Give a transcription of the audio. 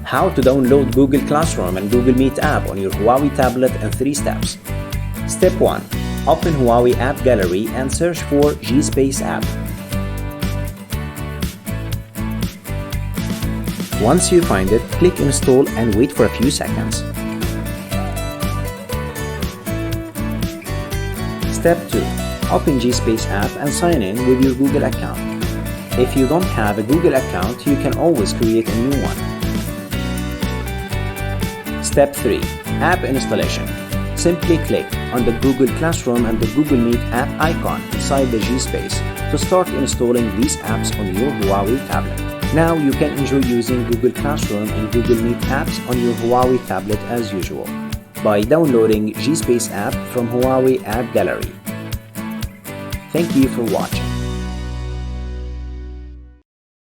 How to download Google Classroom and Google Meet app on your Huawei tablet in 3 steps. Step 1. Open Huawei App Gallery and search for G-Space app. Once you find it, click Install and wait for a few seconds. Step 2. Open G-Space app and sign in with your Google account. If you don't have a Google account, you can always create a new one. Step 3. App installation. Simply click on the Google Classroom and the Google Meet app icon inside the G-Space to start installing these apps on your Huawei tablet. Now you can enjoy using Google Classroom and Google Meet apps on your Huawei tablet as usual by downloading G-Space app from Huawei App Gallery. Thank you for watching.